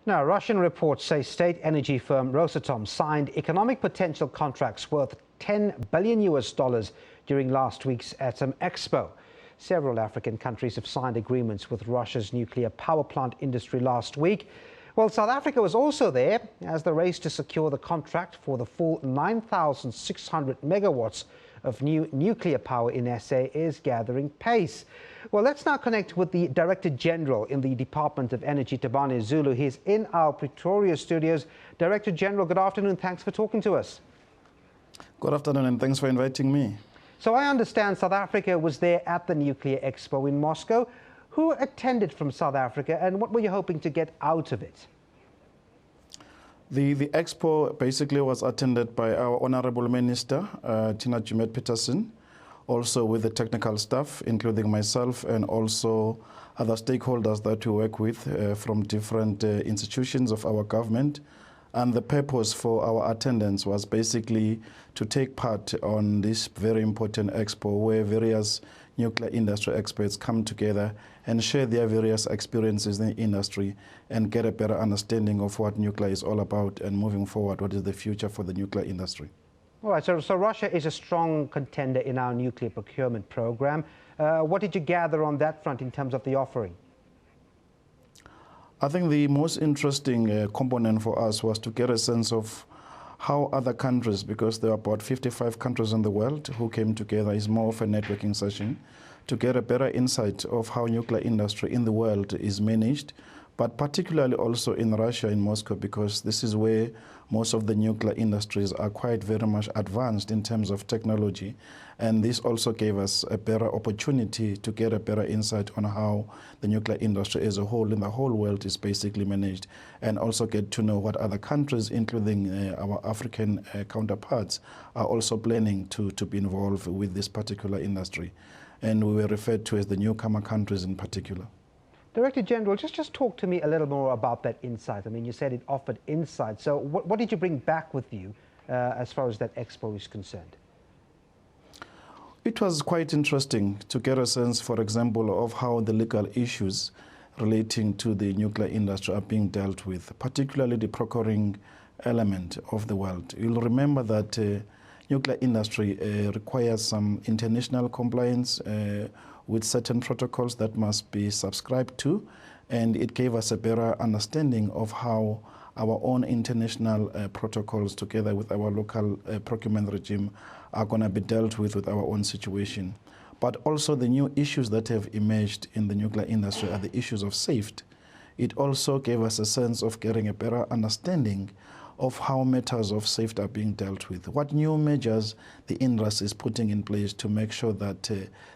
Now, Russian reports say state energy firm Rosatom signed economic potential contracts worth $10 billion during last week's Expo. Several African countries have signed agreements with Russia's nuclear power plant industry last week. Well, South Africa was also there as the race to secure the contract for the full 9,600 megawatts of new nuclear power in SA is gathering pace. Well, let's now connect with the Director General in the Department of Energy, Tabane Zulu. He's in our Pretoria studios. Director General, good afternoon. Thanks for talking to us. Good afternoon, and thanks for inviting me. So I understand South Africa was there at the Nuclear Expo in Moscow. Who attended from South Africa, and what were you hoping to get out of it? The expo basically was attended by our Honorable Minister, Tina Jumet-Peterson, also with the technical staff, including myself, and also other stakeholders that we work with from different institutions of our government. And the purpose for our attendance was basically to take part on this very important expo where various nuclear industry experts come together and share their various experiences in the industry and get a better understanding of what nuclear is all about and moving forward, what is the future for the nuclear industry. All right, so Russia is a strong contender in our nuclear procurement program. What did you gather on that front in terms of the offering? I think the most interesting component for us was to get a sense of how other countries, because there are about 55 countries in the world who came together, is more of a networking session, to get a better insight of how nuclear industry in the world is managed, but particularly also in Russia, in Moscow, because this is where most of the nuclear industries are quite very much advanced in terms of technology. And this also gave us a better opportunity to get a better insight on how the nuclear industry as a whole in the whole world is basically managed, and also get to know what other countries, including our African counterparts, are also planning to be involved with this particular industry. And we were referred to as the newcomer countries in particular. Director General, just talk to me a little more about that insight. I mean, you said it offered insight. So what did you bring back with you as far as that expo is concerned? It was quite interesting to get a sense, for example, of how the legal issues relating to the nuclear industry are being dealt with, particularly the procuring element of the world. You'll remember that nuclear industry requires some international compliance with certain protocols that must be subscribed to, and it gave us a better understanding of how our own international protocols together with our local procurement regime are going to be dealt with our own situation. But also the new issues that have emerged in the nuclear industry are the issues of safety. It also gave us a sense of getting a better understanding of how matters of safety are being dealt with, what new measures the industry is putting in place to make sure that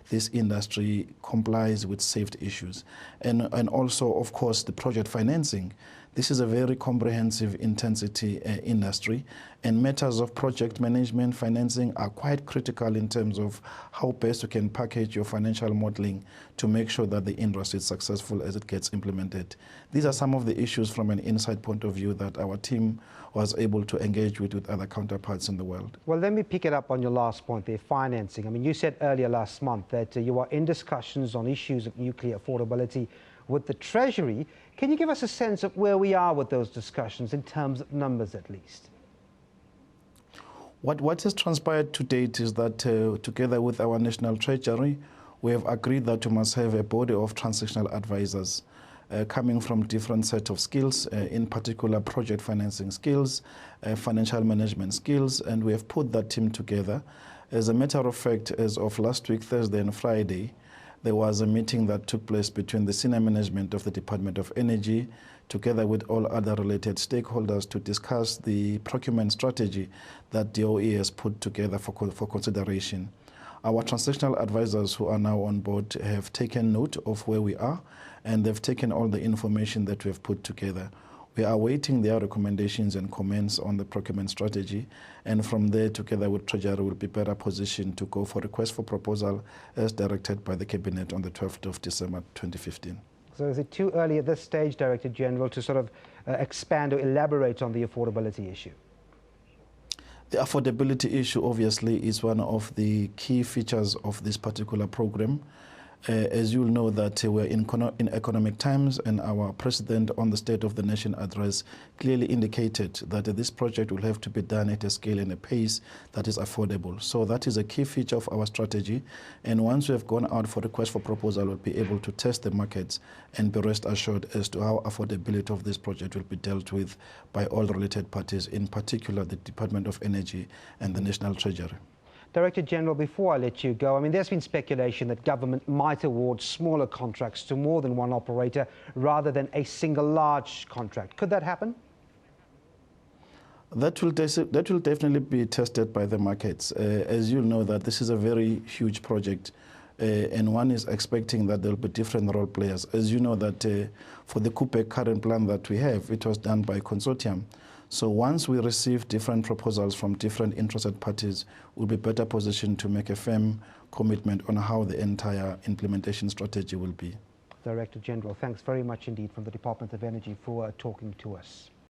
this industry complies with safety issues. And also, of course, the project financing. This is a very comprehensive intensity industry, and matters of project management financing are quite critical in terms of how best you can package your financial modeling to make sure that the industry is successful as it gets implemented. These are some of the issues from an inside point of view that our team was able to engage with other counterparts in the world. Well, let me pick it up on your last point there, financing. I mean, you said earlier last month that you are in discussions on issues of nuclear affordability with the Treasury. Can you give us a sense of where we are with those discussions in terms of numbers at least? What has transpired to date is that together with our National Treasury, we have agreed that we must have a body of transactional advisors coming from different set of skills, in particular project financing skills, financial management skills, and we have put that team together. As a matter of fact, as of last week, Thursday and Friday, there was a meeting that took place between the senior management of the Department of Energy, together with all other related stakeholders, to discuss the procurement strategy that DOE has put together for consideration. Our transactional advisors who are now on board have taken note of where we are, and they've taken all the information that we have put together. We are awaiting their recommendations and comments on the procurement strategy, and from there, together with Treasury, we'll be better positioned to go for request for proposal as directed by the Cabinet on the 12th of December 2015. So is it too early at this stage, Director General, to sort of expand or elaborate on the affordability issue? The affordability issue obviously is one of the key features of this particular program. As you'll know that we're in economic times, and our president on the State of the Nation address clearly indicated that this project will have to be done at a scale and a pace that is affordable. So that is a key feature of our strategy. And once we have gone out for request for proposal, we'll be able to test the markets and be rest assured as to how affordability of this project will be dealt with by all related parties, in particular the Department of Energy and the National Treasury. Director General, before I let you go, I mean, there's been speculation that government might award smaller contracts to more than one operator rather than a single large contract. Could that happen? That will definitely be tested by the markets. As you know, that this is a very huge project, and one is expecting that there will be different role players. As you know that for the Kupe current plan that we have, it was done by consortium. So once we receive different proposals from different interested parties, we'll be better positioned to make a firm commitment on how the entire implementation strategy will be. Director General, thanks very much indeed from the Department of Energy for talking to us.